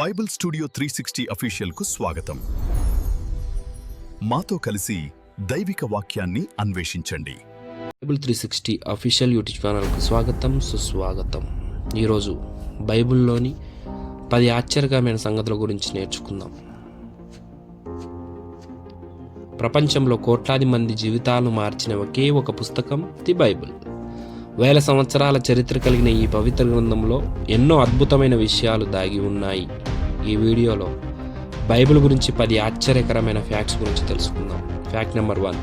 Bible studio 360 official కు స్వాగతం. మాతో కలిసి దైవిక వాక్యాన్ని అన్వేషించండి. బైబిల్ 360 అఫీషియల్ యూట్యూబ్ ఛానల్కు స్వాగతం, సుస్వాగతం. ఈరోజు బైబిల్లోని 10 ఆశ్చర్యకరమైన సంగతుల గురించి నేర్చుకుందాం. ప్రపంచంలో కోట్లాది మంది జీవితాలను మార్చిన ఒకే ఒక పుస్తకం ది బైబిల్. వేల సంవత్సరాల చరిత్ర కలిగిన ఈ పవిత్ర గ్రంథంలో ఎన్నో అద్భుతమైన విషయాలు దాగి ఉన్నాయి. ఈ వీడియోలో బైబిల్ గురించి 10 ఆశ్చర్యకరమైన ఫ్యాక్ట్స్ గురించి తెలుసుకుందాం. Fact number 1.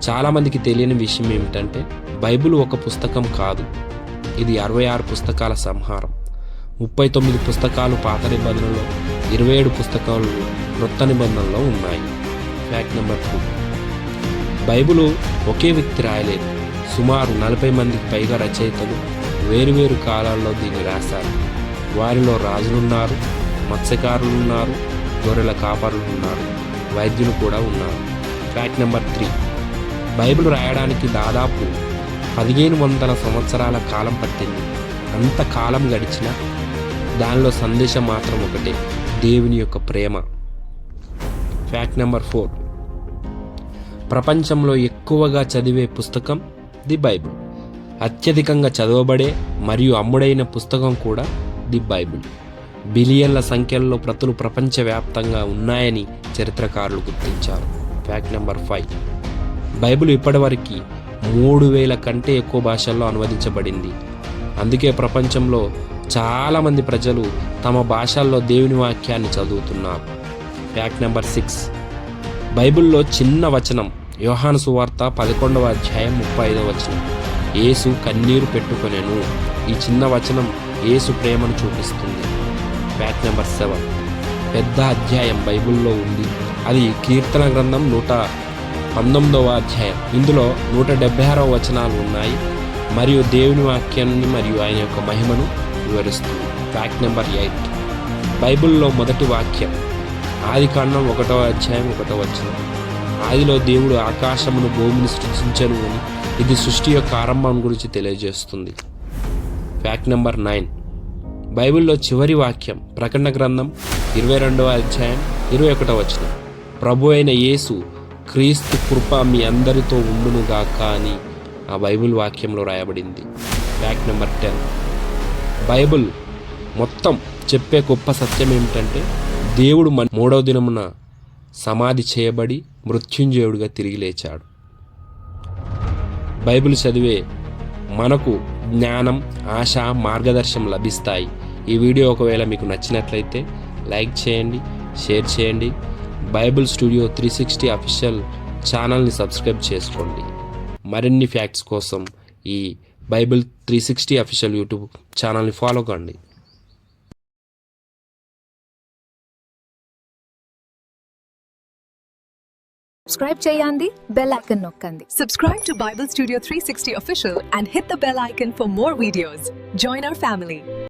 చాలామందికి తెలియని విషయం ఏమిటంటే బైబిల్ ఒక పుస్తకం కాదు, ఇది 66 పుస్తకాల సంహారం. 39 పుస్తకాలు పాత నిబంధనలో, 27 పుస్తకాలు క్రొత్త నిబంధనలో ఉన్నాయి. Fact number 2. బైబిల్ ఒకే వ్యక్తి రాయలేదు. సుమారు 40 మందికి పైగా రచయితలు వేరువేరు కాలాల్లో దీన్ని రాశారు. వారిలో రాజులున్నారు, మత్స్యకారులున్నారు, గొర్రెల కాపరులున్నారు, వైద్యులు కూడా ఉన్నారు. Fact number 3. బైబిల్ రాయడానికి దాదాపు 1500 సంవత్సరాల కాలం పట్టింది. అంత కాలం గడిచినా దానిలో సందేశం మాత్రం ఒకటే, దేవుని యొక్క ప్రేమ. Fact number 4. ప్రపంచంలో ఎక్కువగా చదివే పుస్తకం ది బైబిల్. అత్యధికంగా చదవబడే మరియు అమ్ముడైన పుస్తకం కూడా ది బైబిల్. బిలియన్ల సంఖ్యలో ప్రతులు ప్రపంచవ్యాప్తంగా ఉన్నాయని చరిత్రకారులు గుర్తించారు. Fact number 5. బైబిల్ ఇప్పటివరకు 3000 కంటే ఎక్కువ భాషల్లో అనువదించబడింది. అందుకే ప్రపంచంలో చాలామంది ప్రజలు తమ భాషల్లో దేవుని వాక్యాన్ని చదువుతున్నారు. Fact number 6. బైబిల్లో చిన్న వచనం యోహాను సువార్త 11వ అధ్యాయం 35వ వచనం. యేసు కన్నీరు పెట్టుకొనెను. ఈ చిన్న వచనం యేసు ప్రేమను చూపిస్తుంది. Fact number 7. పెద్ద అధ్యాయం బైబిల్లో ఉంది. అది కీర్తన గ్రంథం 119వ అధ్యాయం. ఇందులో 176వ వచనాలు ఉన్నాయి మరియు దేవుని వాక్యాన్ని మరియు ఆయన యొక్క మహిమను వివరిస్తుంది. Fact number 8. బైబిల్లో మొదటి వాక్యం ఆదికాండం 1వ అధ్యాయం 1వ వచనం. ఆదిలో దేవుడు ఆకాశమును భూమిని సృష్టించను అని ఇది సృష్టి యొక్క ఆరంభం గురించి తెలియజేస్తుంది. Fact number 9. బైబిల్లో చివరి వాక్యం ప్రకటన గ్రంథం 22వ అధ్యాయం 21వ వచనం. ప్రభు అయిన యేసు క్రీస్తు కృప మీ అందరితో ఉండునుగాక అని ఆ బైబిల్ వాక్యంలో రాయబడింది. Fact number 10. బైబిల్ మొత్తం చెప్పే గొప్ప సత్యం ఏమిటంటే దేవుడు 3వ దినమున సమాధి చేయబడి మృత్యుంజయుడిగా తిరిగి లేచాడు. బైబిల్ చదివే మనకు జ్ఞానం, ఆశ, మార్గదర్శనం లభిస్తాయి. ఈ వీడియో ఒకవేళ మీకు నచ్చినట్లయితే లైక్ చేయండి, షేర్ చేయండి. బైబిల్ స్టూడియో 360 అఫీషియల్ ఛానల్ని సబ్స్క్రైబ్ చేసుకోండి. మరిన్ని ఫ్యాక్ట్స్ కోసం ఈ బైబిల్ 360 అఫీషియల్ యూట్యూబ్ ఛానల్ని ఫాలో కండి. సబ్స్క్రైబ్ చేయండి, బెల్ ఐకాన్ నొక్కండి. Subscribe to Bible Studio 360 Official and hit the bell icon for more videos. Join our family.